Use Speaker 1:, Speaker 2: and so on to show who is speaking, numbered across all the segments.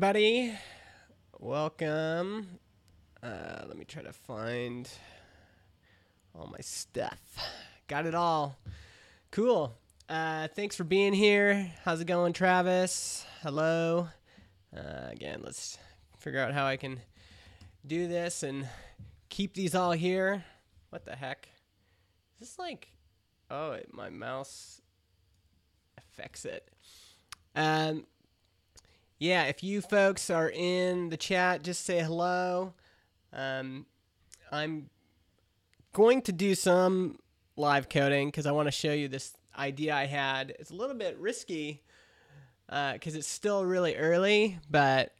Speaker 1: everybody. Welcome. Let me try to find all my stuff. Got it all. Cool. Thanks for being here. How's it going, Travis? Hello. Again, let's figure out how I can do this and keep these all here. What the heck? Is this like... Oh, my mouse affects it. Yeah, if you folks are in the chat, just say hello. I'm going to do some live coding because I want to show you this idea I had. It's a little bit risky because it's still really early, but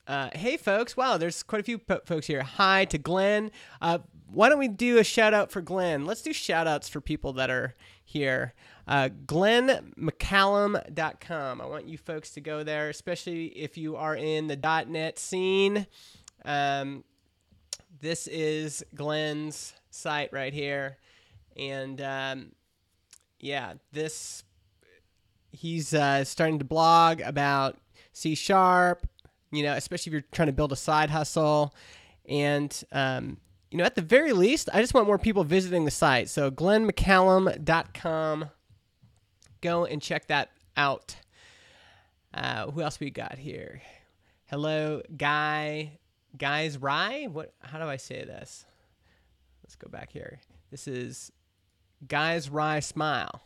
Speaker 1: hey, folks. Wow, there's quite a few folks here. Hi to Glenn. Why don't we do a shout out for Glenn? Let's do shout outs for people that are here. GlennMcCallum.com. I want you folks to go there, especially if you are in the .NET scene. This is Glenn's site right here. And yeah, he's starting to blog about C#, especially if you're trying to build a side hustle. And, at the very least, I just want more people visiting the site. So GlennMcCallum.com. Go and check that out. Who else we got here? Hello, Guys Rye? How do I say this? Let's go back here. This is Guys Rye Smile.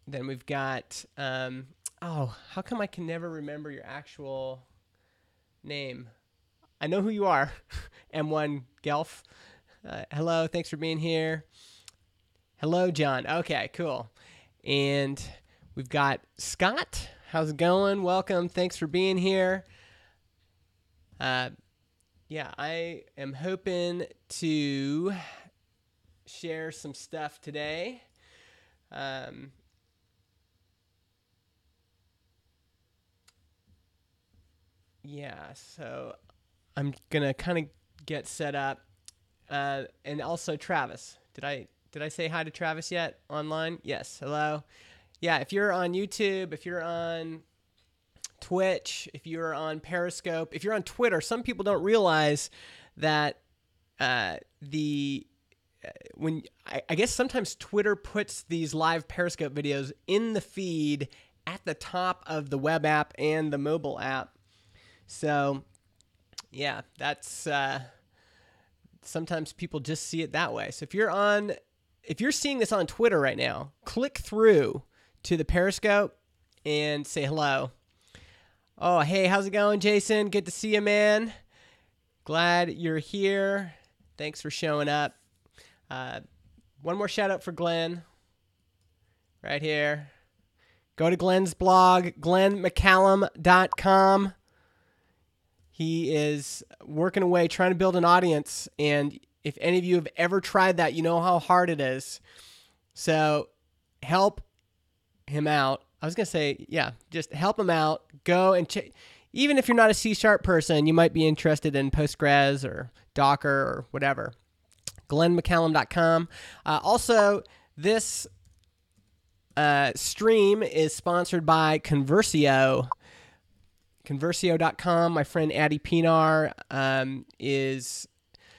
Speaker 1: Then we've got, how come I can never remember your actual name? I know who you are. M1 Gelf. Hello, thanks for being here. Hello, John. Okay, cool. And we've got Scott. How's it going? Welcome. Thanks for being here. I am hoping to share some stuff today. So I'm going to kind of get set up. And also Travis. Did I say hi to Travis yet online? Yes. Hello. Yeah, if you're on YouTube, if you're on Twitch, if you're on Periscope, if you're on Twitter, some people don't realize that I guess sometimes Twitter puts these live Periscope videos in the feed at the top of the web app and the mobile app. So, yeah, that's sometimes people just see it that way. So if you're seeing this on Twitter right now, click through to the Periscope and say hello. Oh, hey, how's it going, Jason? Good to see you, man. Glad you're here. Thanks for showing up. One more shout out for Glenn right here. Go to Glenn's blog, GlennMcCallum.com. He is working away trying to build an audience, and if any of you have ever tried that, you know how hard it is. So help him out. I was going to say, yeah, just help him out. Go and check. Even if you're not a C# person, you might be interested in Postgres or Docker or whatever. GlennMcCallum.com. Also, this stream is sponsored by Conversio. Conversio.com. My friend Addie Pinar is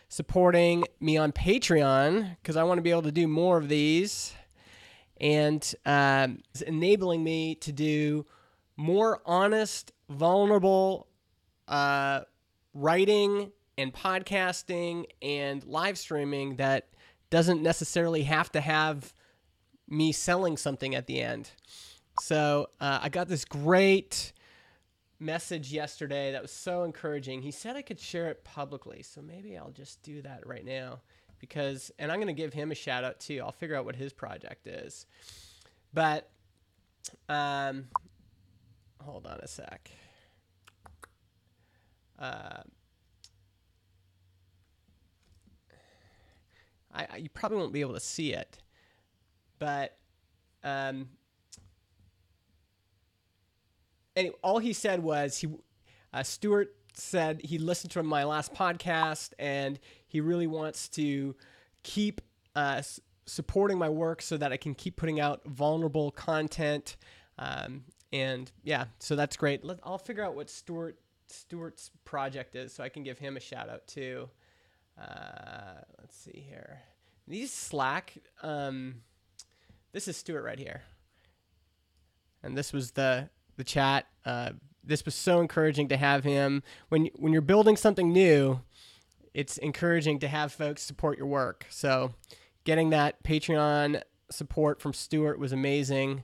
Speaker 1: supporting me on Patreon because I want to be able to do more of these, and is enabling me to do more honest, vulnerable writing and podcasting and live streaming that doesn't necessarily have to have me selling something at the end. So I got this great message yesterday that was so encouraging. He said I could share it publicly, so maybe I'll just do that right now and I'm going to give him a shout out too. I'll figure out what his project is. But hold on a sec. You probably won't be able to see it, but anyway, all he said was Stuart said he listened to my last podcast and he really wants to keep supporting my work so that I can keep putting out vulnerable content And yeah, so that's great. I'll figure out what Stuart's project is so I can give him a shout out too. Let's see here. These Slack, this is Stuart right here. And this was the chat. This was so encouraging to have him. When you're building something new, it's encouraging to have folks support your work. So getting that Patreon support from Stuart was amazing.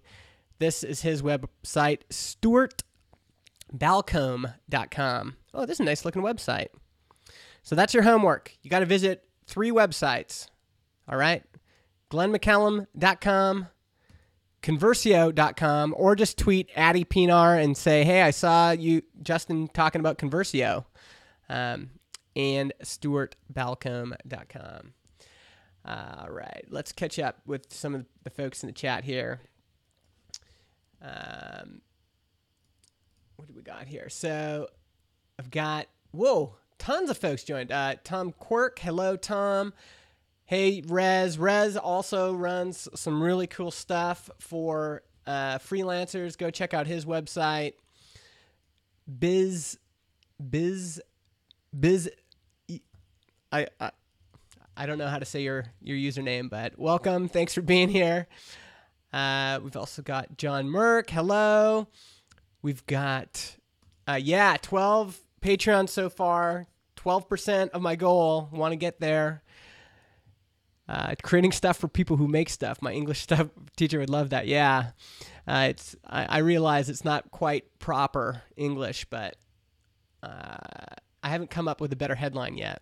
Speaker 1: This is his website, stuartbalcombe.com. Oh, this is a nice looking website. So that's your homework. You got to visit 3 websites. All right. glennmccallum.com, conversio.com, or just tweet @ePNR and say, hey, I saw you, Justin, talking about Conversio, and stuartbalcombe.com. All right. Let's catch up with some of the folks in the chat here. What do we got here? So I've got, tons of folks joined. Tom Quirk. Hello, Tom. Hey, Rez. Rez also runs some really cool stuff for freelancers. Go check out his website. I don't know how to say your username, but welcome. Thanks for being here. We've also got John Merck. Hello. We've got, 12 Patreons so far. 12% of my goal. Want to get there. Creating stuff for people who make stuff. My English stuff teacher would love that. Yeah. I realize it's not quite proper English, but I haven't come up with a better headline yet.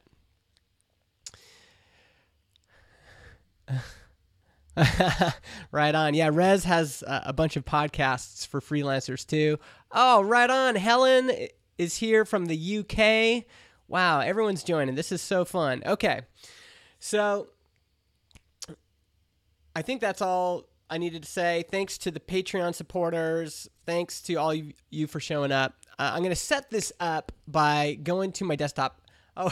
Speaker 1: Right on. Yeah, Rez has a bunch of podcasts for freelancers too. Oh, right on. Helen is here from the UK. Wow, everyone's joining. This is so fun. Okay, so I think that's all I needed to say. Thanks to the Patreon supporters. Thanks to all you for showing up. I'm going to set this up by going to my desktop. Oh,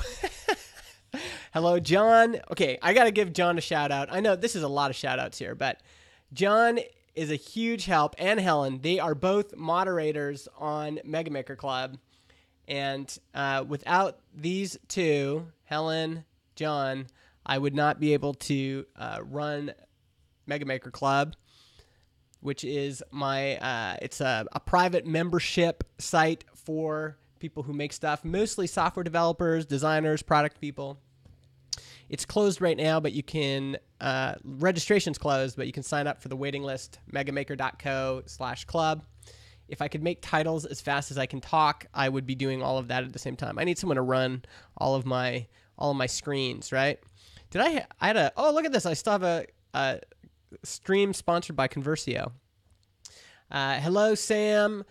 Speaker 1: hello, John. Okay, I got to give John a shout out. I know this is a lot of shout outs here, but John is a huge help, and Helen. They are both moderators on Mega Maker Club. And without these two, Helen, John, I would not be able to run Mega Maker Club, which is it's a private membership site for people who make stuff, mostly software developers, designers, product people. It's closed right now, but you can, registration's closed, but you can sign up for the waiting list, megamaker.co/club. If I could make titles as fast as I can talk, I would be doing all of that at the same time. I need someone to run all of my screens, right? I had look at this. I still have a stream sponsored by Conversio. Hello, Sam.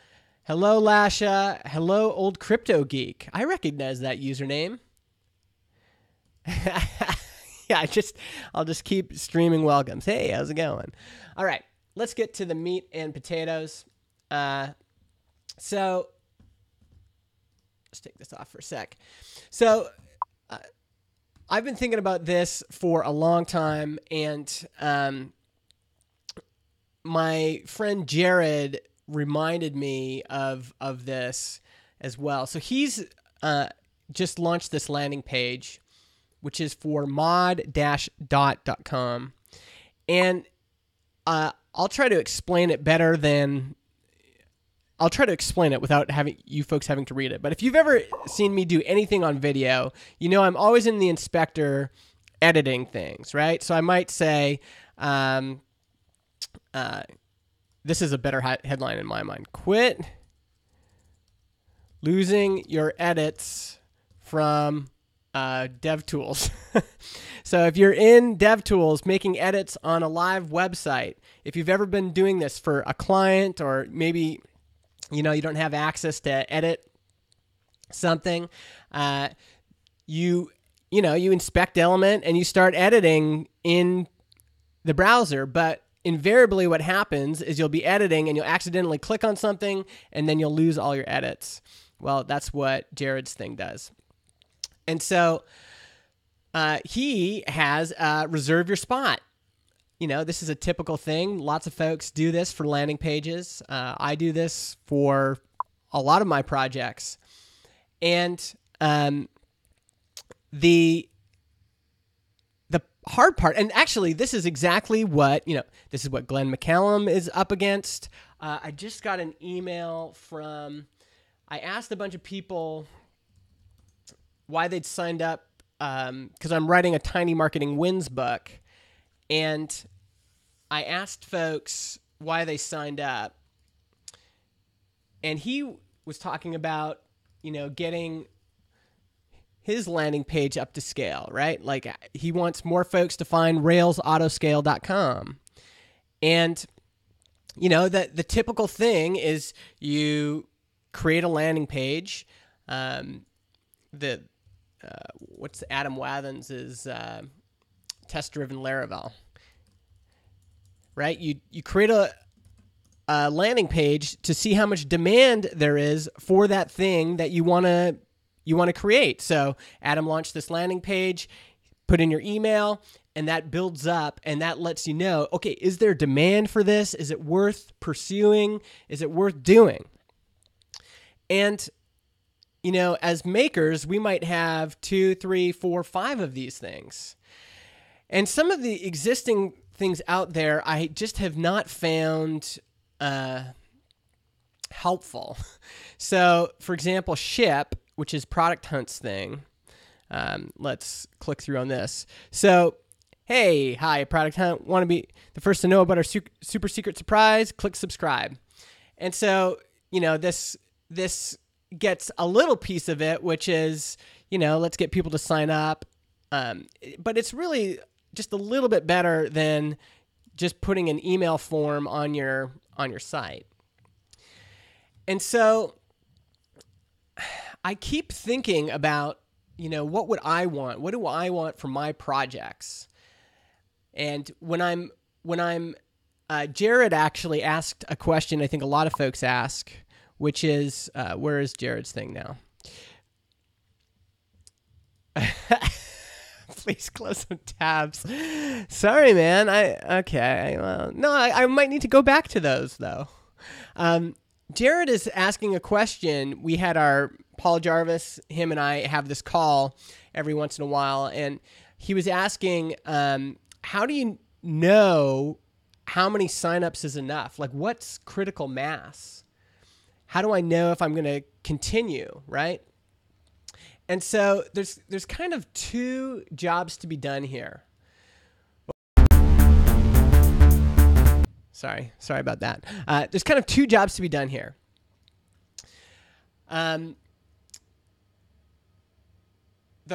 Speaker 1: Hello, Lasha. Hello, Old Crypto Geek. I recognize that username. Yeah, I'll just keep streaming welcomes. Hey, how's it going? All right, let's get to the meat and potatoes. So let's take this off for a sec. So I've been thinking about this for a long time, and my friend Jared reminded me of this as well. So he's just launched this landing page, which is for mod-dot.com. And I'll try to explain it better than... I'll try to explain it without having you folks having to read it. But if you've ever seen me do anything on video, you know I'm always in the inspector editing things, right? So I might say, this is a better headline in my mind. Quit losing your edits from DevTools. So if you're in DevTools making edits on a live website, if you've ever been doing this for a client, or maybe you don't have access to edit something, you inspect Element and you start editing in the browser, but invariably what happens is you'll be editing and you'll accidentally click on something and then you'll lose all your edits. Well, that's what Jared's thing does. And so he has reserve your spot. this is a typical thing. Lots of folks do this for landing pages. I do this for a lot of my projects. And the hard part, and actually this is exactly what, this is what Glenn McCallum is up against. I just got an email I asked a bunch of people why they'd signed up, because I'm writing a Tiny Marketing Wins book, and I asked folks why they signed up, and he was talking about, getting his landing page up to scale, right? Like he wants more folks to find railsautoscale.com. And, the typical thing is you create a landing page. What's Adam Wathans' test-driven Laravel, right? You create a landing page to see how much demand there is for that thing that you want to create. So Adam launched this landing page, put in your email, and that builds up, and that lets you know, okay, is there demand for this? Is it worth pursuing? Is it worth doing? And, as makers, we might have 2, 3, 4, 5 of these things. And some of the existing things out there, I just have not found helpful. So, for example, Ship, which is Product Hunt's thing. Let's click through on this. So, hey, hi, Product Hunt. Want to be the first to know about our super secret surprise? Click subscribe. And so, this gets a little piece of it, which is, let's get people to sign up. But it's really just a little bit better than just putting an email form on your site. And so I keep thinking about, what would I want? What do I want for my projects? And when I'm Jared actually asked a question I think a lot of folks ask, which is, where is Jared's thing now? Please close some tabs. Sorry, man. I might need to go back to those though. Jared is asking a question. We had our Paul Jarvis, him and I have this call every once in a while, and he was asking, how do you know how many signups is enough? Like, what's critical mass? How do I know if I'm going to continue, right? And so there's kind of 2 jobs to be done here. Sorry about that. There's kind of 2 jobs to be done here. The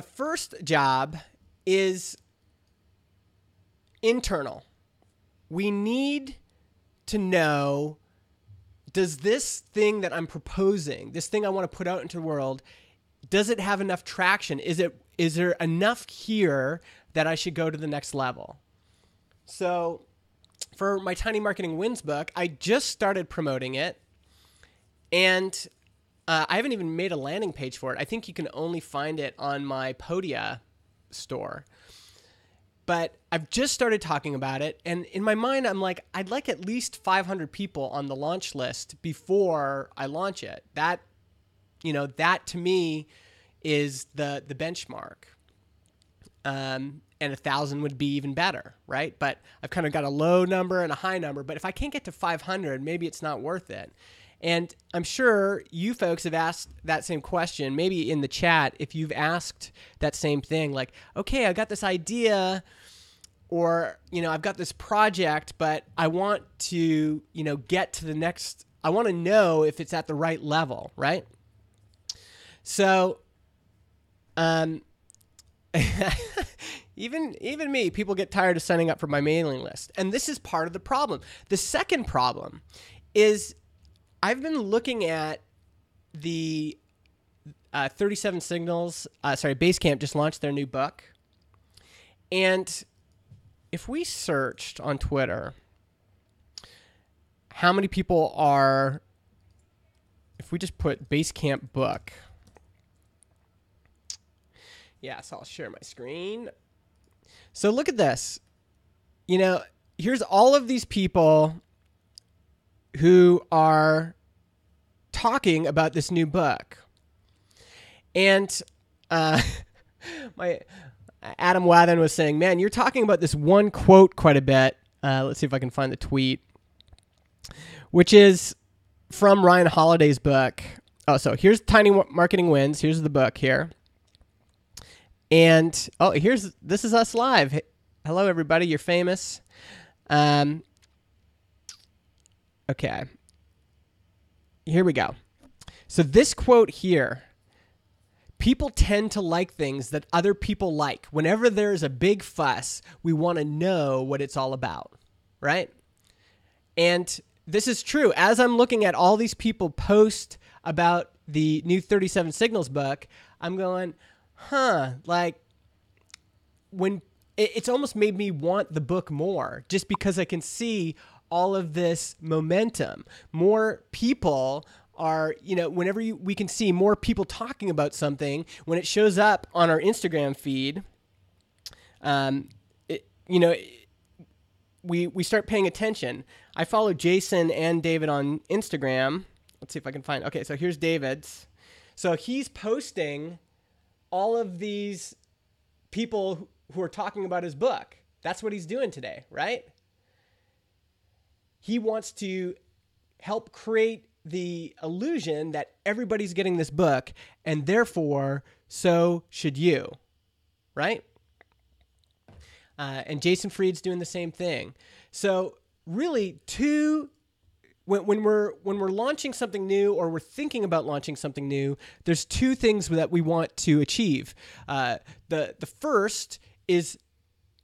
Speaker 1: first job is internal. We need to know, does this thing that I'm proposing, this thing I want to put out into the world, does it have enough traction? Is there enough here that I should go to the next level? So for my Tiny Marketing Wins book, I just started promoting it, and I haven't even made a landing page for it. I think you can only find it on my Podia store. But I've just started talking about it, and in my mind, I'm like, I'd like at least 500 people on the launch list before I launch it. That to me is the benchmark. And 1,000 would be even better, right? But I've kind of got a low number and a high number. But if I can't get to 500, maybe it's not worth it. And I'm sure you folks have asked that same question, maybe in the chat, if you've asked that same thing, like, okay, I got this idea, or, I've got this project, but I want to, get to the next, I want to know if it's at the right level, right? So, even me, people get tired of signing up for my mailing list. And this is part of the problem. The second problem is I've been looking at the 37 Signals. Basecamp just launched their new book. And if we searched on Twitter, how many people are, if we just put Basecamp book. Yeah, so I'll share my screen. So look at this. here's all of these people who are talking about this new book. And my Adam Wathen was saying, man, you're talking about this one quote quite a bit. Let's see if I can find the tweet, which is from Ryan Holiday's book. Oh, so here's Tiny Marketing Wins. Here's the book here. And, this is us live. Hey, hello, everybody. You're famous. Okay. Here we go. So this quote here, people tend to like things that other people like. Whenever there's a big fuss, we want to know what it's all about, right? And this is true. As I'm looking at all these people post about the new 37 Signals book, I'm going, like when it's almost made me want the book more, just because I can see all of this momentum. More people are, whenever we can see more people talking about something, when it shows up on our Instagram feed, we start paying attention. I follow Jason and David on Instagram. Let's see if I can find. Okay, so here's David's. So he's posting all of these people who are talking about his book. That's what he's doing today, right? He wants to help create the illusion that everybody's getting this book, and therefore, so should you, right? And Jason Fried's doing the same thing. So really, when we're launching something new, or we're thinking about launching something new, there's two things that we want to achieve. The first is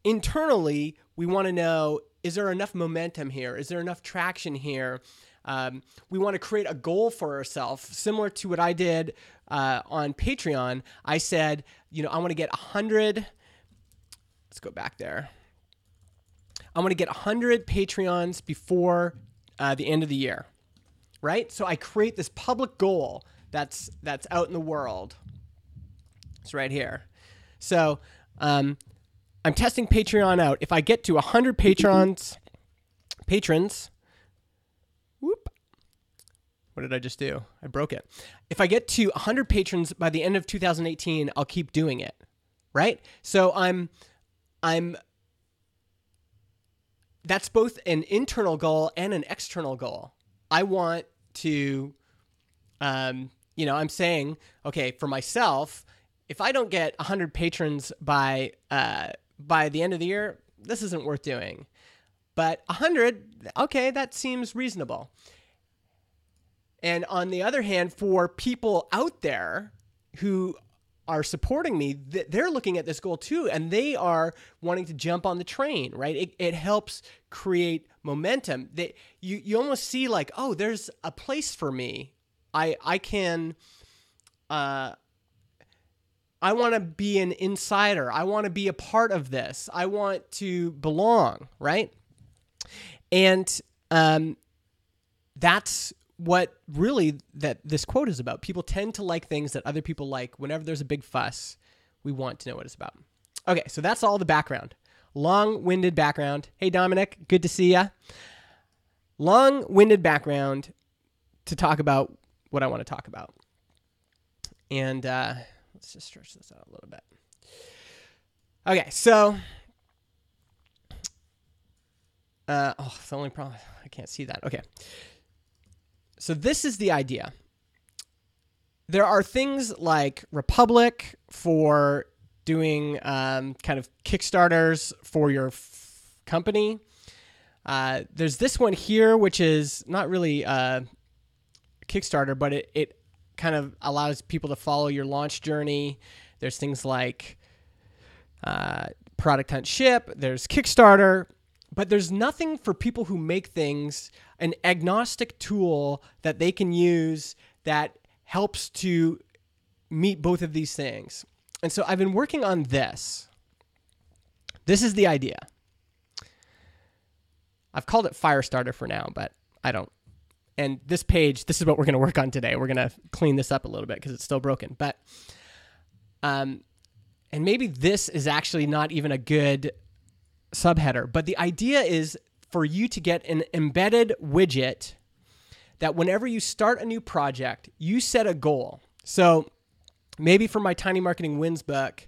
Speaker 1: internally, we want to know, is there enough momentum here? Is there enough traction here? We want to create a goal for ourselves, similar to what I did on Patreon. I said, I want to get 100. Let's go back there. I want to get 100 Patreons before the end of the year, right? So I create this public goal that's out in the world. It's right here. So I'm testing Patreon out. If I get to 100 patrons, whoop. What did I just do? I broke it. If I get to 100 patrons by the end of 2018, I'll keep doing it, right? So that's both an internal goal and an external goal. I want to, I'm saying, okay, for myself, if I don't get 100 patrons by the end of the year, this isn't worth doing. But 100, okay, that seems reasonable. And on the other hand, for people out there who are supporting me, they're looking at this goal too, and they are wanting to jump on the train, right? It helps create momentum. That you almost see like, oh, there's a place for me. I can. I want to be an insider. I want to be a part of this. I want to belong, right? And that's what really that this quote is about. People tend to like things that other people like. Whenever there's a big fuss, we want to know what it's about. Okay, so that's all the background. Long-winded background. Hey, Dominic, good to see ya. Long-winded background to talk about what I want to talk about. And let's just stretch this out a little bit. Okay, so it's the only problem. I can't see that. Okay. So this is the idea. There are things like Republic for doing kind of Kickstarters for your company. There's this one here, which is not really Kickstarter, but it kind of allows people to follow your launch journey. There's things like Product Hunt Ship. There's Kickstarter. But there's nothing for people who make things, an agnostic tool that they can use that helps to meet both of these things. And so I've been working on this. This is the idea. I've called it Firestarter for now, but I don't. And this page, this is what we're going to work on today. We're going to clean this up a little bit because it's still broken. But, and maybe this is actually not even a good subheader. But the idea is for you to get an embedded widget that whenever you start a new project, you set a goal. So maybe for my Tiny Marketing Wins book,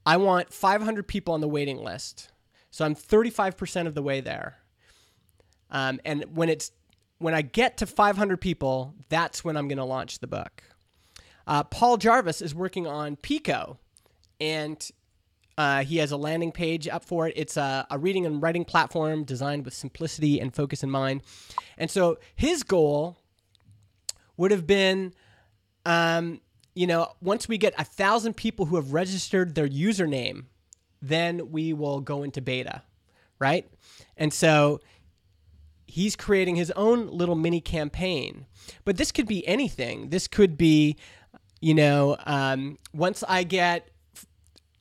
Speaker 1: I want 500 people on the waiting list. So I'm 35% of the way there. And when I get to 500 people, that's when I'm going to launch the book. Paul Jarvis is working on Pico, and he has a landing page up for it. It's a reading and writing platform designed with simplicity and focus in mind. And so his goal would have been, once we get 1,000 people who have registered their username, then we will go into beta, right? And so he's creating his own little mini campaign. But this could be anything. This could be, once I get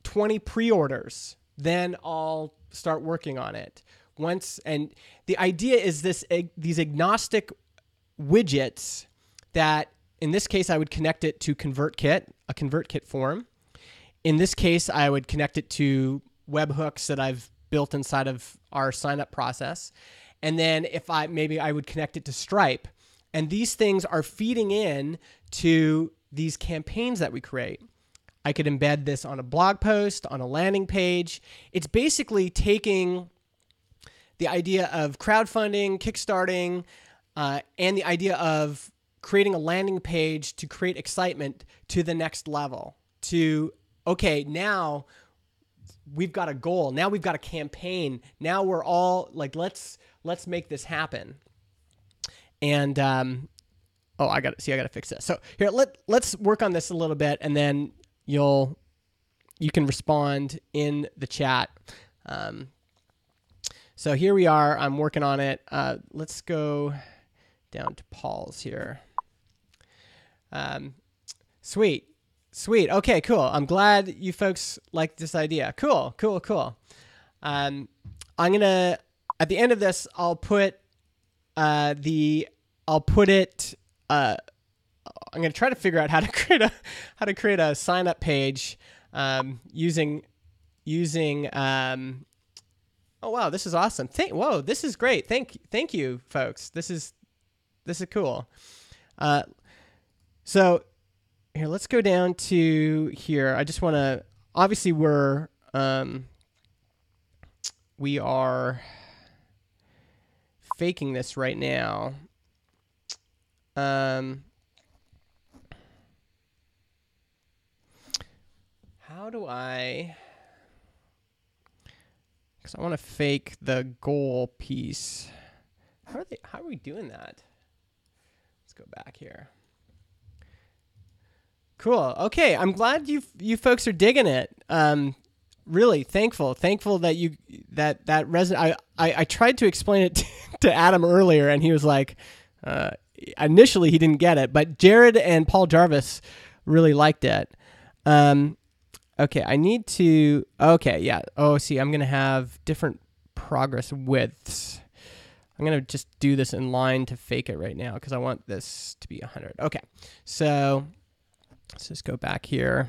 Speaker 1: 20 pre-orders, then I'll start working on it. And the idea is these agnostic widgets that, in this case, I would connect it to ConvertKit, a ConvertKit form. In this case, I would connect it to webhooks that I've built inside of our sign-up process. And then I would connect it to Stripe. And these things are feeding in to these campaigns that we create. I could embed this on a blog post, on a landing page. It's basically taking the idea of crowdfunding, kickstarting, and the idea of creating a landing page to create excitement to the next level. Okay, now we've got a goal. Now we've got a campaign. Now we're all like, let's make this happen. And I got to fix this. So here, let's work on this a little bit, and then you can respond in the chat. So here we are. I'm working on it. Let's go down to Paul's here. Sweet. Okay, cool. I'm glad you folks like this idea. Cool. I'm gonna, at the end of this, I'm gonna try to figure out how to create a sign up page using. Oh wow, this is awesome. Whoa, this is great. Thank you, folks. This is cool. So here, let's go down to here. I just want to, obviously we are faking this right now. How do I, because I want to fake the goal piece. How are we doing that? Let's go back here. Cool. Okay. I'm glad you folks are digging it. Really thankful that resonate. I tried to explain it to Adam earlier, and he was like, initially he didn't get it, but Jared and Paul Jarvis really liked it. Okay. Yeah. Oh, see, I'm going to have different progress widths. I'm going to just do this in line to fake it right now because I want this to be 100. Okay. So let's just go back here.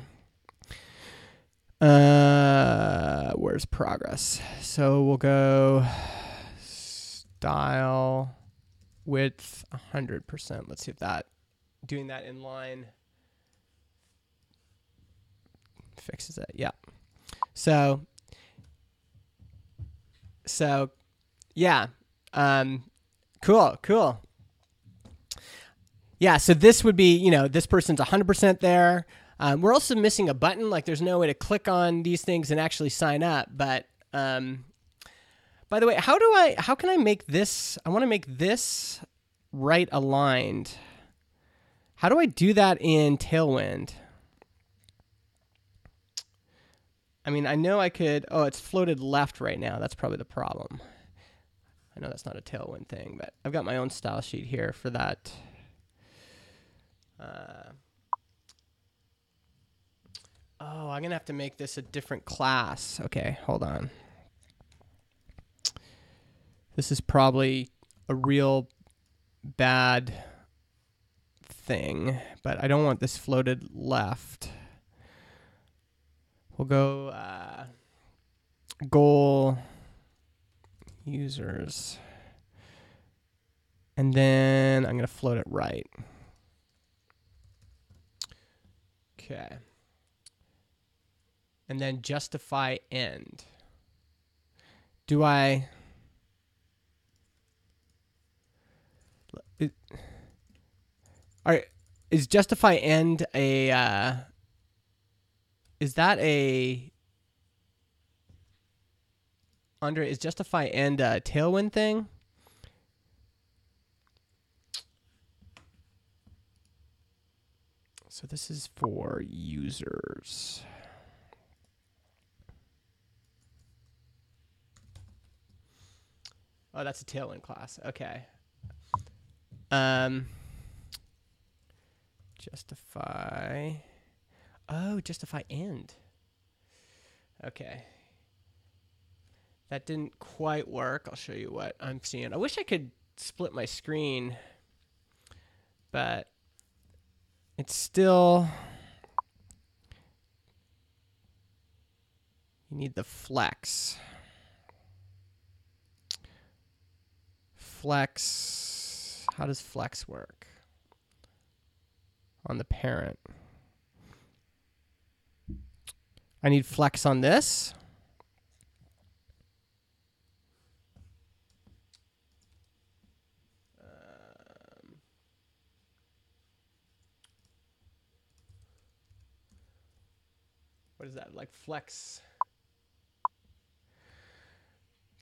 Speaker 1: Where's progress? So we'll go style width 100%. Let's see if doing that in line fixes it. Yeah. So yeah. Cool. Yeah, so this would be, this person's 100% there. We're also missing a button. Like, there's no way to click on these things and actually sign up. But by the way, how can I make this? I want to make this right aligned. How do I do that in Tailwind? I mean, I know I could. Oh, it's floated left right now. That's probably the problem. I know that's not a Tailwind thing, but I've got my own style sheet here for that. I'm going to have to make this a different class. Okay, hold on. This is probably a real bad thing, but I don't want this floated left. We'll go goal users. And then I'm going to float it right. Okay. And then justify end. Do I... All right, is justify end a... is that a... Andre, is justify end a Tailwind thing? So this is for users. Oh, that's a Tailwind class. Okay. Justify. Oh, justify end. Okay. That didn't quite work. I'll show you what I'm seeing. I wish I could split my screen, but it's still... You need the flex. Flex. How does flex work? On the parent. I need flex on this. What is that? Like flex.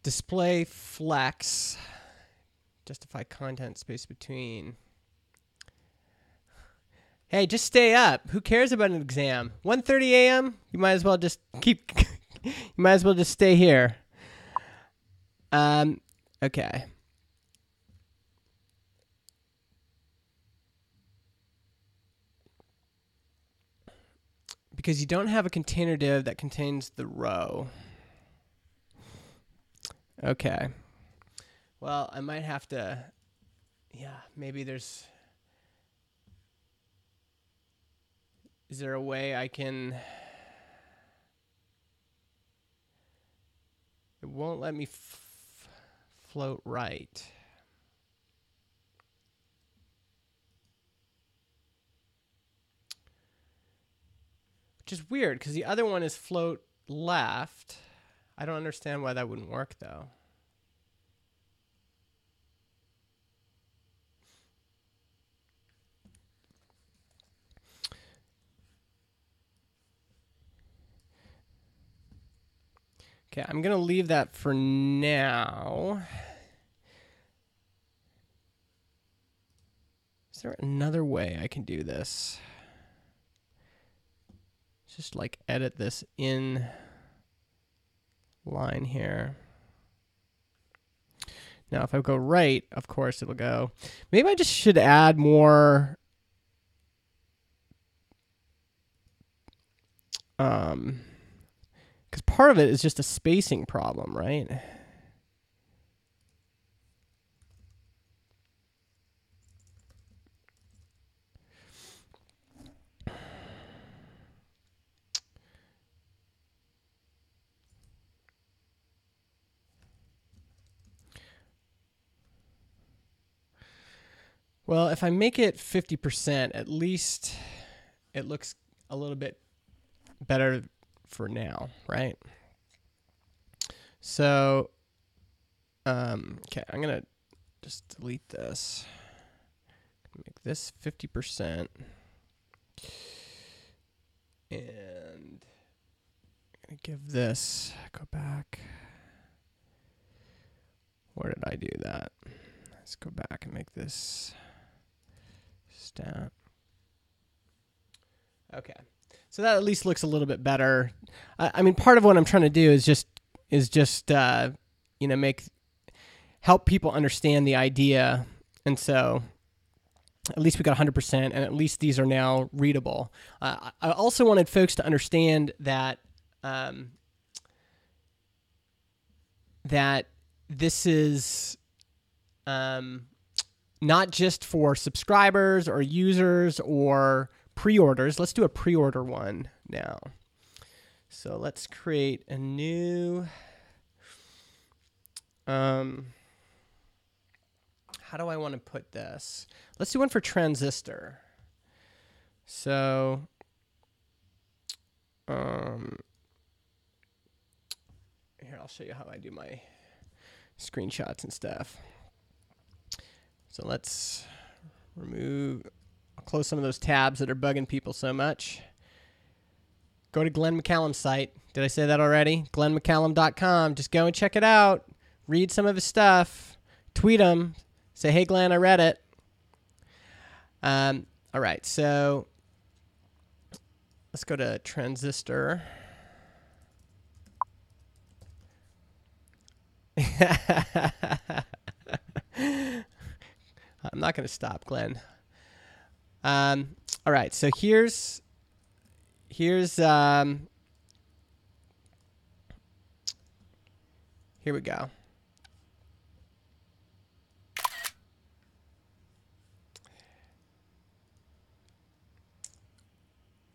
Speaker 1: Display flex. Justify content space between. Hey, just stay up. Who cares about an exam? 1:30 a.m. You might as well just keep. You might as well just stay here. Okay. Because you don't have a container div that contains the row. Okay. Well, I might have to. Yeah, maybe there's. Is there a way I can... It won't let me float right. Which is weird, because the other one is float left. I don't understand why that wouldn't work, though. Okay, I'm going to leave that for now. Is there another way I can do this? Just like edit this in line here. Now, if I go right, of course it'll go. Maybe I just should add more because part of it is just a spacing problem, right? Well, if I make it 50%, at least it looks a little bit better for now, right? So, okay, I'm going to just delete this. Make this 50%. And I'm going to give this, go back. Where did I do that? Let's go back and make this stat. Okay. So that at least looks a little bit better. I mean, part of what I'm trying to do is just you know, help people understand the idea. And so at least we got 100%, and at least these are now readable. I also wanted folks to understand that that this is not just for subscribers or users or pre-orders. Let's do a pre-order one now. So let's create a new How do I want to put this? Let's do one for transistor. So, here, I'll show you how I do my screenshots and stuff. So let's close some of those tabs that are bugging people so much. Go to Glenn McCallum's site. Did I say that already? GlennMcCallum.com. Just go and check it out. Read some of his stuff. Tweet him. Say, hey, Glenn, I read it. All right, so let's go to transistor. I'm not going to stop, Glenn. All right, so here's here we go.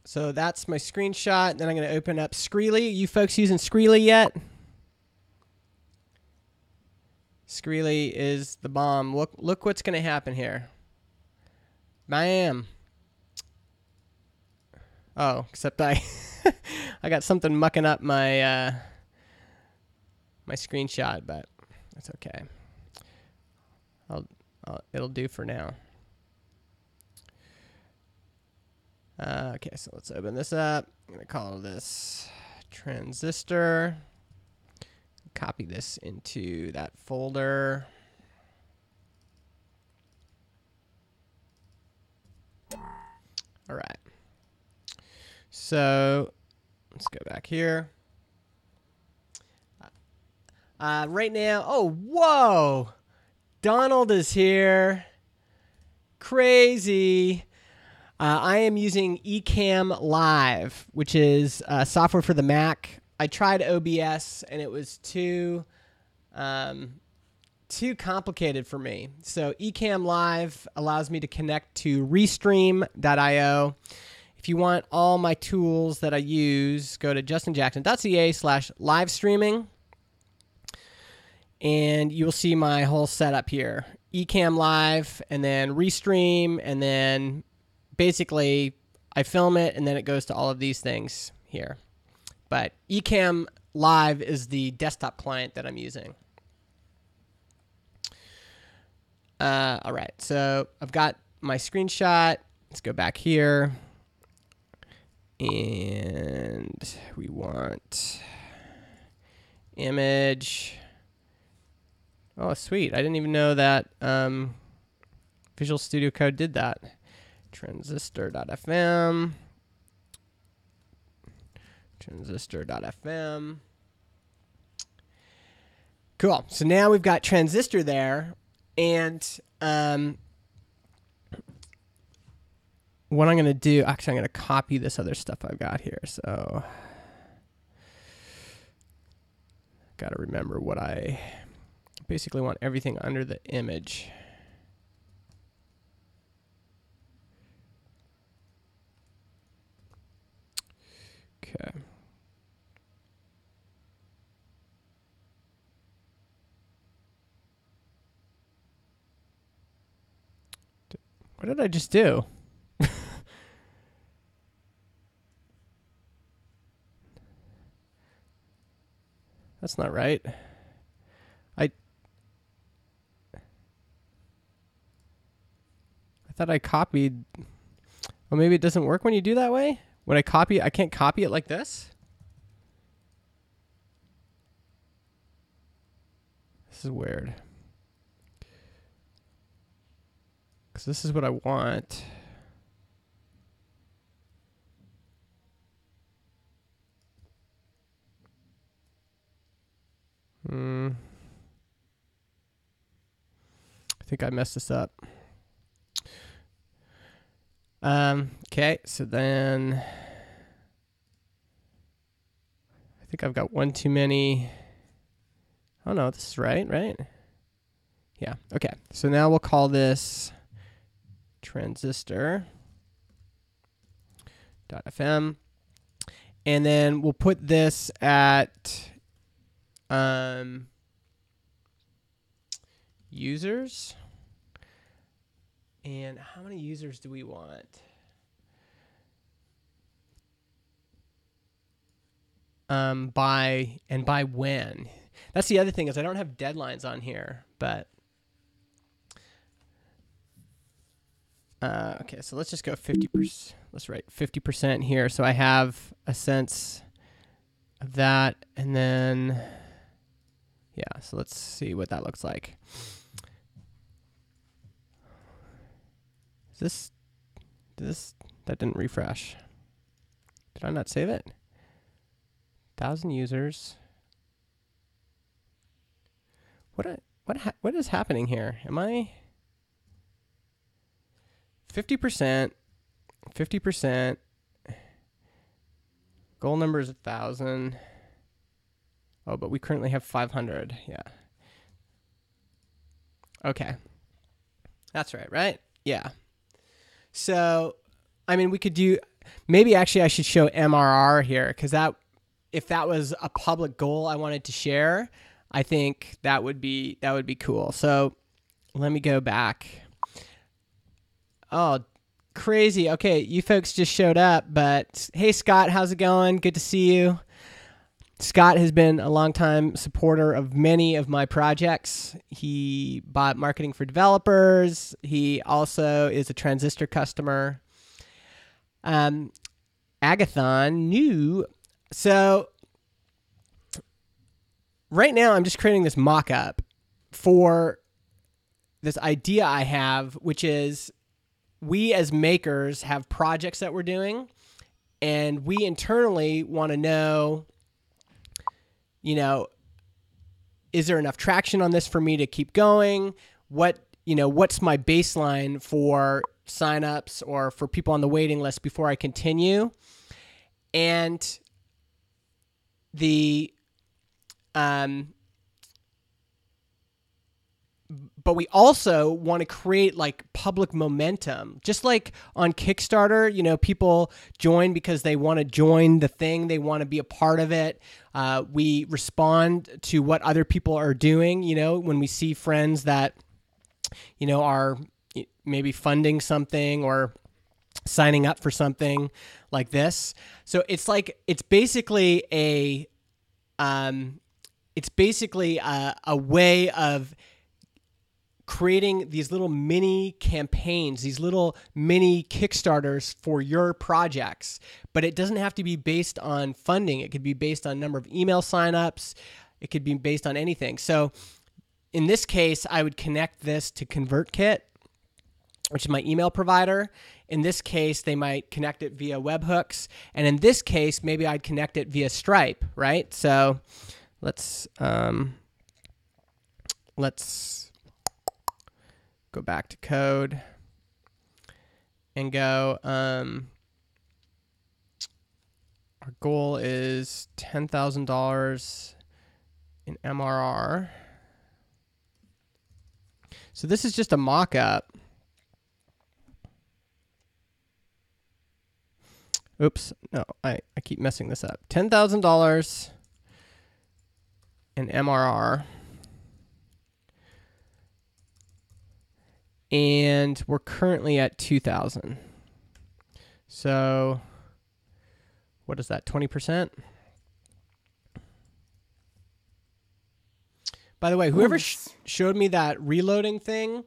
Speaker 1: So that's my screenshot. Then I'm going to open up Screely. You folks using Screely yet? Screely is the bomb. Look what's going to happen here. Bam. Oh, except I I got something mucking up my my screenshot, but that's okay. It'll do for now. Okay, so let's open this up. I'm going to call this transistor. Copy this into that folder. All right. So let's go back here. Right now, oh, whoa. Donald is here. Crazy. I am using Ecamm Live, which is software for the Mac. I tried OBS, and it was too complicated for me. So Ecamm Live allows me to connect to Restream.io. If you want all my tools that I use, go to justinjackson.ca/live-streaming, and you'll see my whole setup here. Ecamm Live, and then Restream, and then basically I film it, and then it goes to all of these things here. But Ecamm Live is the desktop client that I'm using. All right, so I've got my screenshot. Let's go back here. And we want image. Oh, sweet. I didn't even know that Visual Studio Code did that. Transistor.fm. Transistor.fm. Cool. So now we've got transistor there. And what I'm going to do, actually, I'm going to copy this other stuff I've got here. So got to remember what I basically want everything under the image. Okay. What did I just do? That's not right. I thought I copied. Well, maybe it doesn't work when you do that way? When I copy, I can't copy it like this? This is weird. Because this is what I want. I think I messed this up. Okay, so then I think I've got one too many. Oh no, this is right? Yeah, okay. So now we'll call this transistor.fm. And then we'll put this at users. And how many users do we want? By when? That's the other thing, is I don't have deadlines on here, but okay, so let's just go 50%. Let's write 50% here, so I have a sense of that. And then, yeah, so let's see what that looks like. That didn't refresh. Did I not save it? 1,000 users. What is happening here? Am I 50%? 50%. Goal number is 1,000. Oh, but we currently have 500. Yeah. Okay. That's right? Yeah. So, I mean, we could do, maybe actually I should show MRR here, because if that was a public goal I wanted to share, I think that would be cool. So let me go back. Oh, crazy. Okay, you folks just showed up, but hey, Scott, how's it going? Good to see you. Scott has been a longtime supporter of many of my projects. He bought Marketing for Developers. He also is a Transistor customer. Agathon, new. So right now I'm just creating this mock-up for this idea I have, which is we as makers have projects that we're doing, and we internally want to know, is there enough traction on this for me to keep going? What's my baseline for signups or for people on the waiting list before I continue? And but we also want to create like public momentum, just like on Kickstarter. People join because they want to join the thing, they want to be a part of it. We respond to what other people are doing. When we see friends that are maybe funding something or signing up for something like this. So it's basically a way of creating these little mini campaigns, these little mini Kickstarters for your projects. But it doesn't have to be based on funding. It could be based on number of email signups. It could be based on anything. So in this case, I would connect this to ConvertKit, which is my email provider. In this case, they might connect it via webhooks. And in this case, maybe I'd connect it via Stripe, right? So let's go back to code and go, our goal is $10,000 in MRR. So this is just a mock-up. Oops, no, I keep messing this up. $10,000 in MRR. And we're currently at 2,000. So what is that, 20%? By the way, whoever showed me that reloading thing,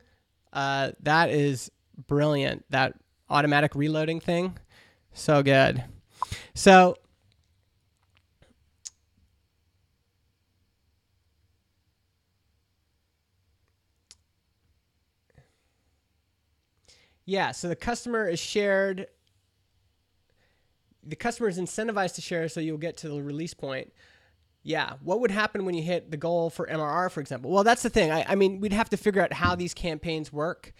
Speaker 1: that is brilliant. That automatic reloading thing, so good. So yeah, so the customer is shared. The customer is incentivized to share, so you'll get to the release point. Yeah, what would happen when you hit the goal for MRR, for example? Well, that's the thing. I mean, we'd have to figure out how these campaigns work.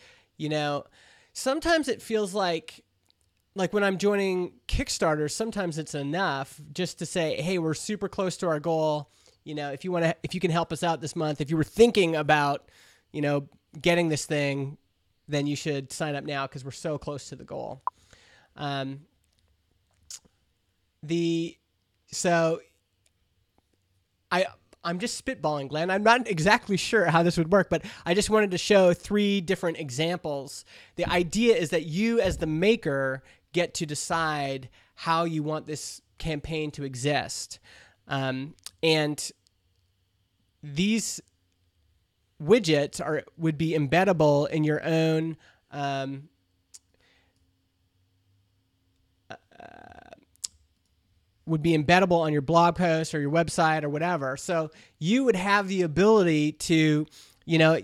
Speaker 1: Sometimes it feels like when I'm joining Kickstarter, sometimes it's enough just to say, hey, we're super close to our goal. If you can help us out this month, if you were thinking about, getting this thing, then you should sign up now because we're so close to the goal. I'm just spitballing, Glenn. I'm not exactly sure how this would work, but I just wanted to show 3 different examples. The idea is that you, as the maker, get to decide how you want this campaign to exist. And these widgets would be embeddable in your own would be embeddable on your blog post or your website or whatever. So you would have the ability to,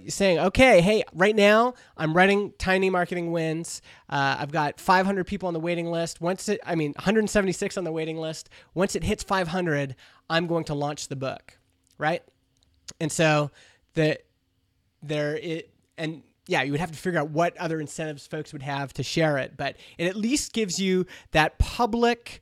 Speaker 1: saying, okay, hey, right now I'm writing Tiny Marketing Wins. I've got 500 people on the waiting list. 176 on the waiting list. Once it hits 500, I'm going to launch the book, right? And so you would have to figure out what other incentives folks would have to share it, but it at least gives you that public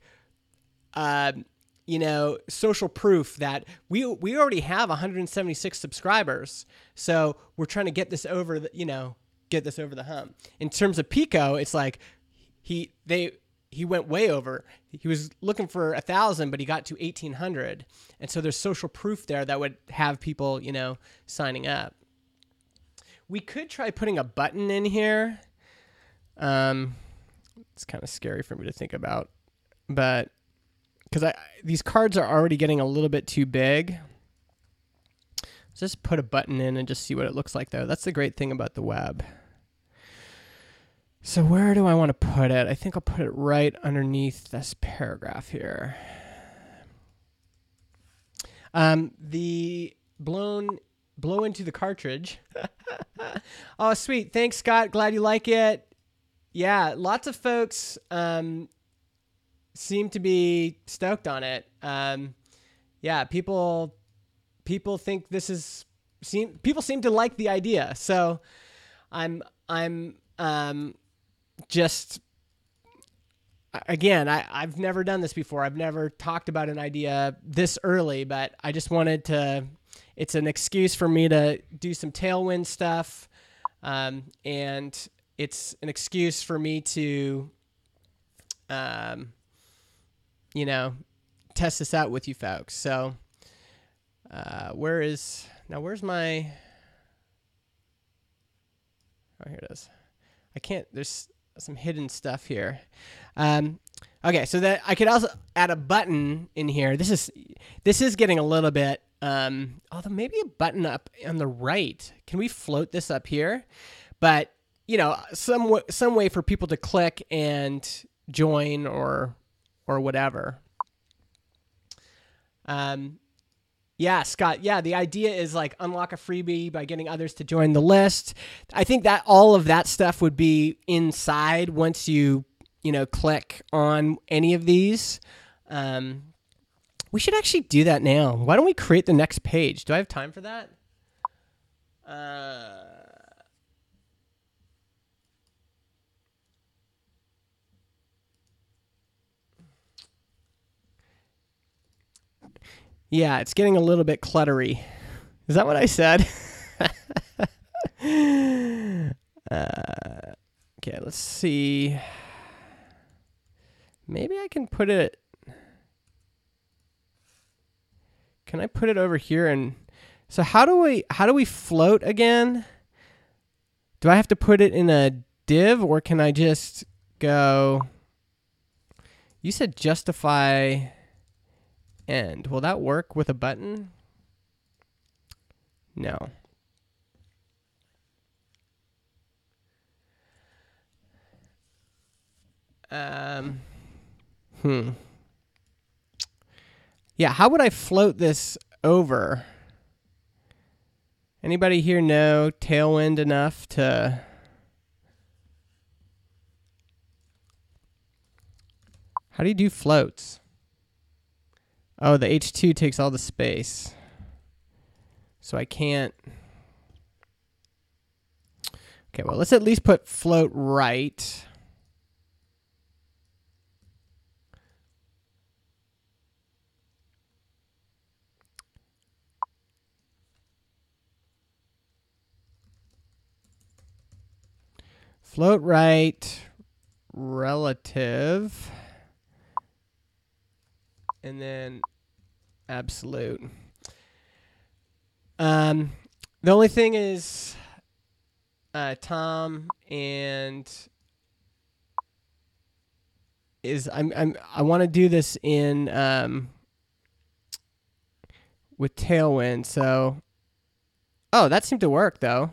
Speaker 1: social proof that we already have 176 subscribers. So we're trying to get this over the hump. In terms of Pico, it's like he went way over. He was looking for 1,000, but he got to 1,800. And so there's social proof there that would have people, signing up. We could try putting a button in here. It's kind of scary for me to think about, but because these cards are already getting a little bit too big. Let's just put a button in and just see what it looks like, though. That's the great thing about the web. So where do I want to put it? I think I'll put it right underneath this paragraph here. The blow into the cartridge. Oh, sweet. Thanks, Scott. Glad you like it. Yeah, lots of folks seem to be stoked on it. People think this is people seem to like the idea. So I'm just again, I've never done this before. I've never talked about an idea this early, but I just wanted to. It's an excuse for me to do some Tailwind stuff, and it's an excuse for me to test this out with you folks. So, where's my, oh, here it is. I can't, there's some hidden stuff here. Okay. So that I could also add a button in here. This is getting a little bit, although maybe a button up on the right. Can we float this up here? But, some way for people to click and join or whatever. Yeah, Scott. Yeah, the idea is like unlock a freebie by getting others to join the list. I think that all of that stuff would be inside once you click on any of these. We should actually do that now. Why don't we create the next page? Do I have time for that? Yeah, it's getting a little bit cluttery. Is that what I said? Okay, let's see. Maybe I can put it. Can I put it over here? And so how do we float again? Do I have to put it in a div, or can I just go? You said justify end. Will that work with a button? No. Yeah, how would I float this over? Anybody here know Tailwind enough to... How do you do floats? Oh, the H2 takes all the space. So I can't... Okay, well, let's at least put float right. Float right, relative, and then absolute. The only thing is, Tom and is I want to do this in with Tailwind. So, oh, that seemed to work though.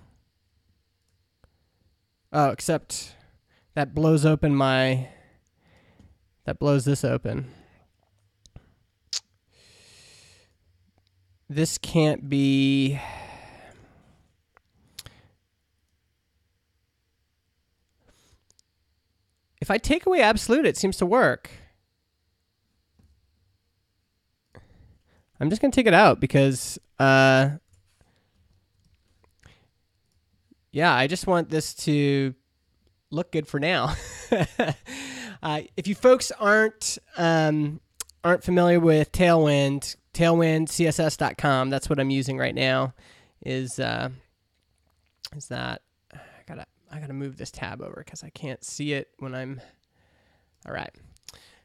Speaker 1: Oh, except that blows this open. This can't be. If I take away absolute, it seems to work. I'm just going to take it out because, yeah, I just want this to look good for now. If you folks aren't familiar with Tailwind, tailwindcss.com, that's what I'm using right now. Is that I gotta move this tab over because I can't see it when I'm. All right,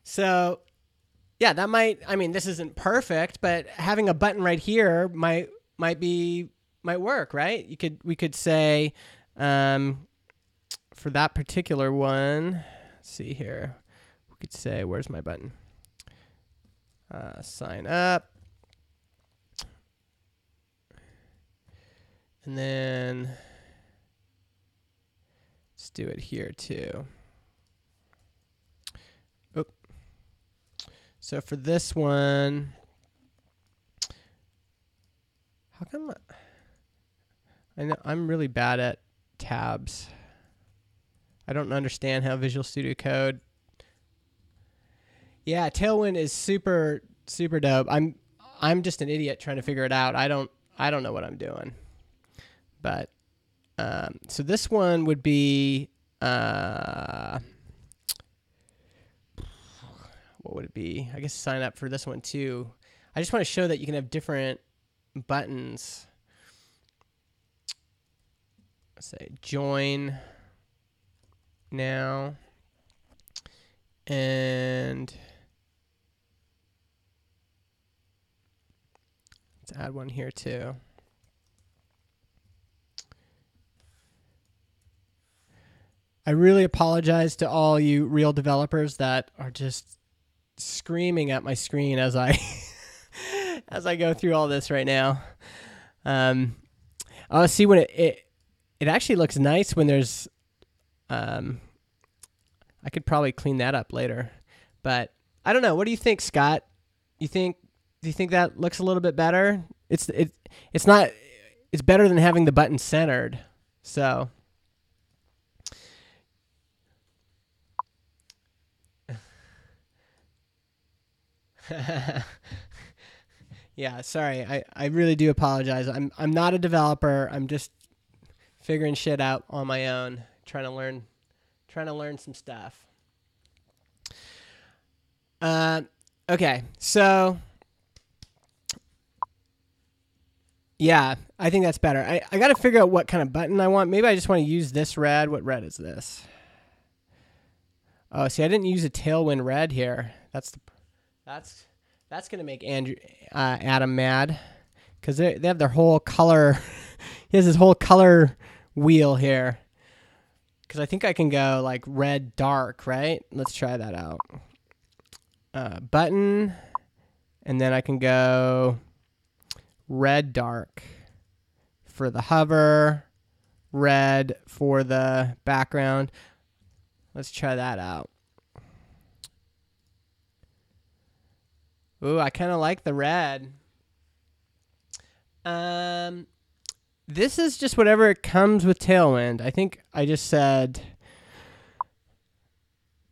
Speaker 1: so yeah, that might. I mean, this isn't perfect, but having a button right here might work, right? We could say, for that particular one. Let's see here. We could say, where's my button? Sign up, and then. Let's do it here too. Oop. So for this one, how come I know I'm really bad at tabs. I don't understand how Visual Studio Code. Yeah, Tailwind is super dope. I'm just an idiot trying to figure it out. I don't know what I'm doing. But so this one would be, what would it be? I guess sign up for this one too. I just want to show that you can have different buttons. Let's say join now. And let's add one here too. I really apologize to all you real developers that are just screaming at my screen as I as I go through all this right now. I'll see when it actually looks nice when there's. I could probably clean that up later, but I don't know. What do you think, Scott? Do you think that looks a little bit better? It's not. It's better than having the button centered. So. Yeah, sorry. I really do apologize. I'm not a developer. I'm just figuring shit out on my own, trying to learn some stuff. Okay. So yeah, I think that's better. I got to figure out what kind of button I want. Maybe I just want to use this red. What red is this? Oh, see, I didn't use a Tailwind red here. That's going to make Adam mad because they have their whole color. He has his whole color wheel here. Because I think I can go like red dark, right? Let's try that out. Button, and then I can go red dark for the hover, red for the background. Let's try that out. Ooh, I kind of like the red. This is just whatever it comes with Tailwind. I think I just said,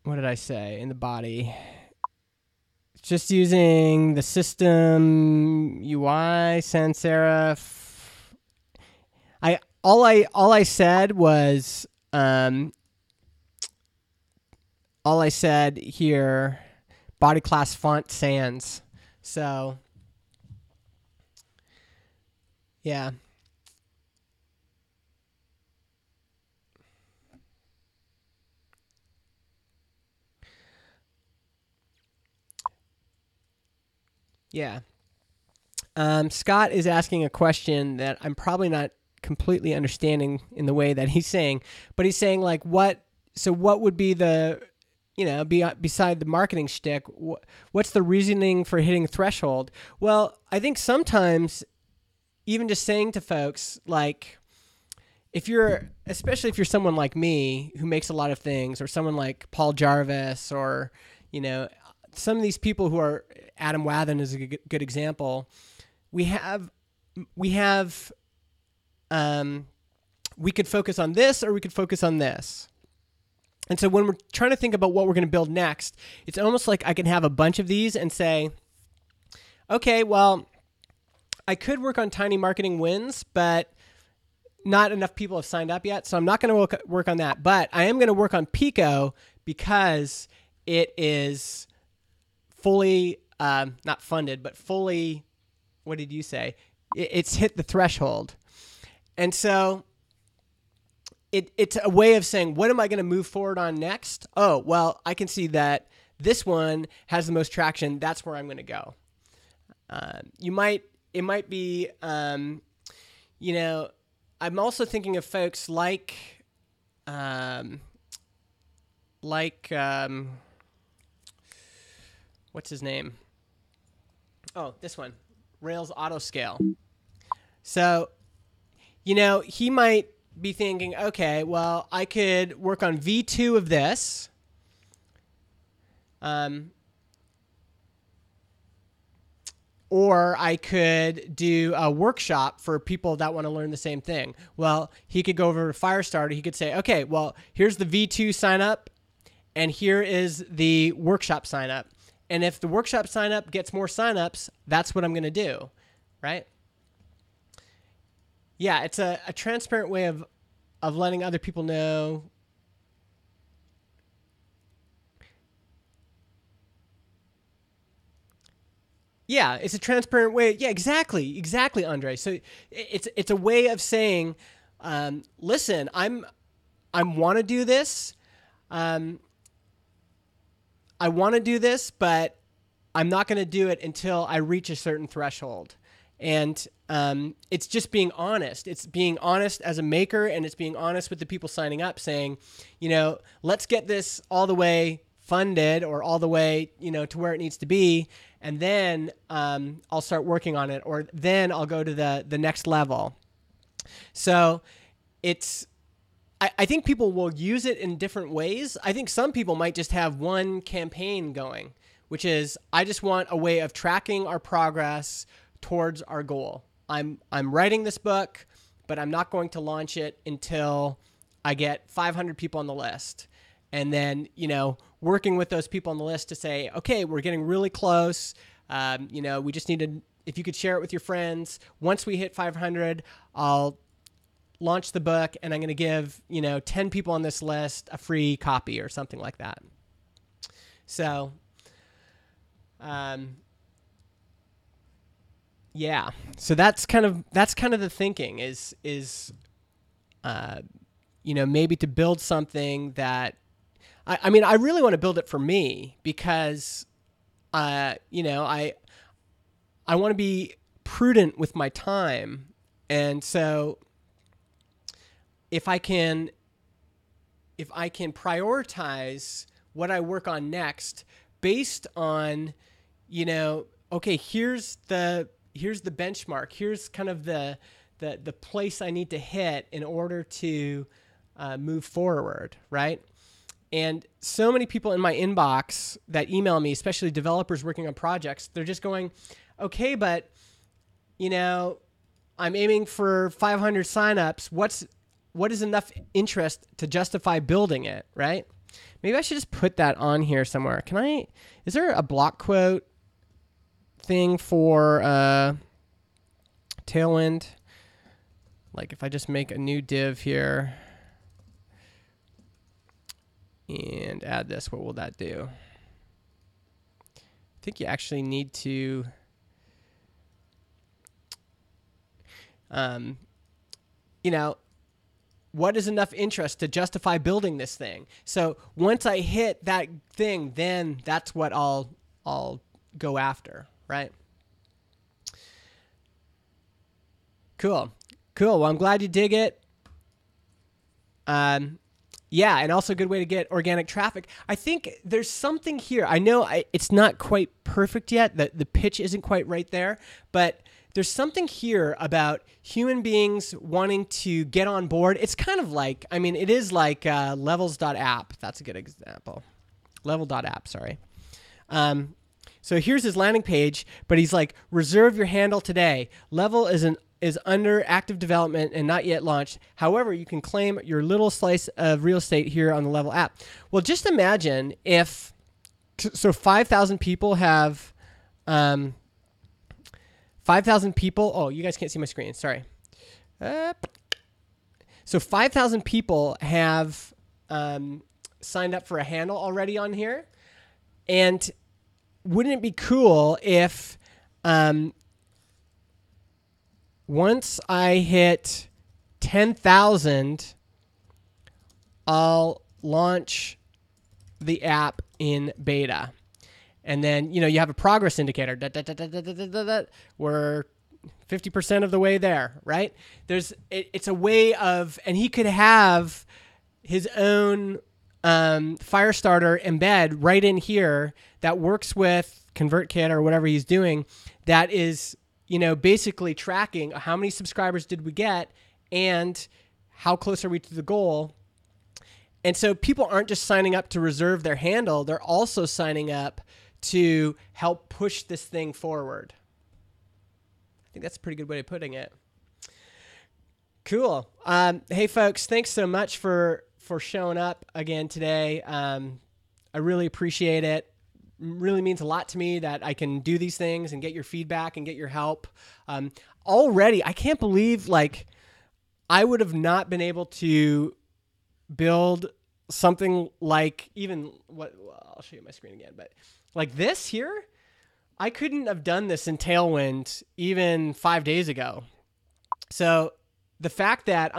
Speaker 1: what did I say in the body? It's just using the system UI sans serif. All I said was all I said here, body class font sans. So yeah. Yeah. Scott is asking a question that I'm probably not completely understanding in the way that he's saying, but he's saying like, what would be the, beside the marketing shtick, what's the reasoning for hitting threshold? Well, I think sometimes even just saying to folks, like, especially if you're someone like me who makes a lot of things, or someone like Paul Jarvis, or, some of these people who are, Adam Wathan is a good example. We could focus on this, or we could focus on this. And so when we're trying to think about what we're going to build next, it's almost like I can have a bunch of these and say, okay, well, I could work on tiny marketing wins, but not enough people have signed up yet, so I'm not going to work on that. But I am going to work on Pico because it is fully, not funded, but fully, what did you say? It's hit the threshold. And so it's a way of saying, what am I going to move forward on next? Oh, well, I can see that this one has the most traction. That's where I'm going to go. It might be, I'm also thinking of folks like what's his name? Oh, this one, Rails Autoscale. So, he might be thinking, okay, well, I could work on V2 of this. Or I could do a workshop for people that want to learn the same thing. Well, he could go over to Firestarter. He could say, okay, well, here's the V2 sign up, and here is the workshop sign up. And if the workshop sign up gets more signups, that's what I'm going to do, right? Yeah, it's a transparent way of letting other people know. Yeah, it's a transparent way. Yeah, exactly, Andre. So it's a way of saying, listen, I want to do this. I want to do this, but I'm not going to do it until I reach a certain threshold. And it's just being honest. It's being honest as a maker, and it's being honest with the people signing up, saying, let's get this all the way funded, or all the way, to where it needs to be. And then I'll start working on it, or then I'll go to the next level. So I think people will use it in different ways. I think some people might just have one campaign going, which is, I just want a way of tracking our progress towards our goal. I'm writing this book, but I'm not going to launch it until I get 500 people on the list. And then, working with those people on the list to say, okay, we're getting really close. We just need to, if you could share it with your friends. Once we hit 500, I'll launch the book, and I'm going to give, 10 people on this list a free copy or something like that. So, yeah. So that's kind of the thinking is maybe to build something that, I really want to build it for me, because, I want to be prudent with my time. And so if I can prioritize what I work on next based on, okay, here's the benchmark, here's kind of the place I need to hit in order to move forward, right? And so many people in my inbox that email me, especially developers working on projects, they're just going, okay, but, I'm aiming for 500 signups. What is enough interest to justify building it, right? Maybe I should just put that on here somewhere. Is there a block quote thing for Tailwind? Like if I just make a new div here and add this, what will that do? I think you actually need to what is enough interest to justify building this thing? So once I hit that thing, then that's what I'll go after, right? Cool. Well, I'm glad you dig it. Yeah, and also a good way to get organic traffic. I think there's something here. I know it's not quite perfect yet. The pitch isn't quite right there, but there's something here about human beings wanting to get on board. It's kind of like, I mean, it is like levels.app. That's a good example. Level.app, sorry. So here's his landing page, but he's like, reserve your handle today. Level is under active development and not yet launched. However, you can claim your little slice of real estate here on the Level app. Well, just imagine if, so 5,000 people have, 5,000 people, oh, you guys can't see my screen, sorry. So 5,000 people have signed up for a handle already on here. And wouldn't it be cool if once I hit 10,000, I'll launch the app in beta. And then, you have a progress indicator. We're 50% of the way there, right? It's a way of, and he could have his own Firestarter embed right in here that works with ConvertKit or whatever he's doing. That is, basically tracking how many subscribers did we get and how close are we to the goal. And so people aren't just signing up to reserve their handle. They're also signing up to help push this thing forward. I think that's a pretty good way of putting it. Cool. Hey, folks, thanks so much for showing up again today. I really appreciate it. Really means a lot to me that I can do these things and get your feedback and get your help. Already, I can't believe I would have not been able to build something like I'll show you my screen again, but like this here, I couldn't have done this in Tailwind even 5 days ago. So the fact that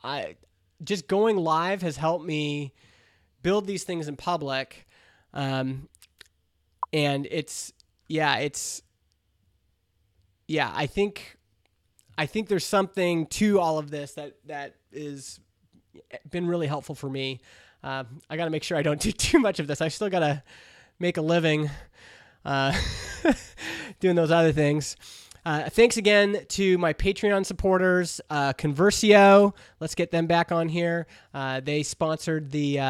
Speaker 1: I just going live has helped me build these things in public. And I think there's something to all of this that is been really helpful for me. I got to make sure I don't do too much of this. I still got to make a living doing those other things. Thanks again to my Patreon supporters, Conversio. Let's get them back on here. They sponsored the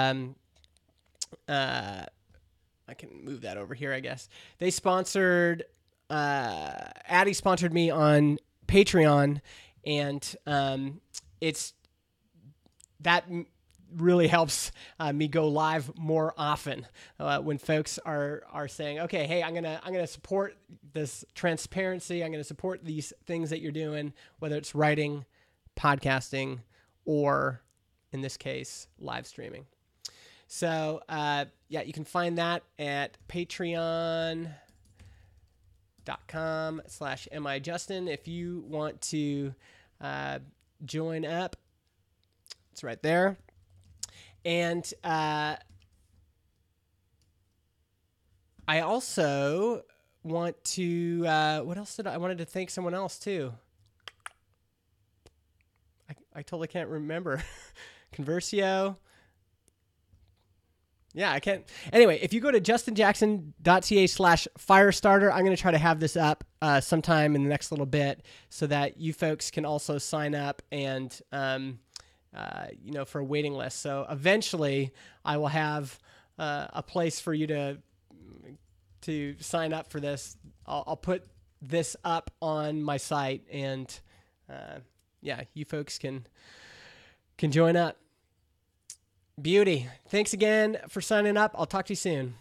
Speaker 1: I can move that over here, I guess. They sponsored, Addy sponsored me on Patreon, and that really helps me go live more often when folks are saying, okay, hey, I'm gonna support this transparency. I'm gonna support these things that you're doing, whether it's writing, podcasting, or in this case, live streaming. So, you can find that at patreon.com/MIJustin. If you want to join up, it's right there. And I also want to, what else did I wanted to thank someone else too. I totally can't remember. Conversio. Yeah, I can't. Anyway, if you go to justinjackson.ca/Firestarter, I'm going to try to have this up sometime in the next little bit so that you folks can also sign up and, for a waiting list. So eventually I will have a place for you to sign up for this. I'll put this up on my site and, you folks can join up. Beauty. Thanks again for signing up. I'll talk to you soon.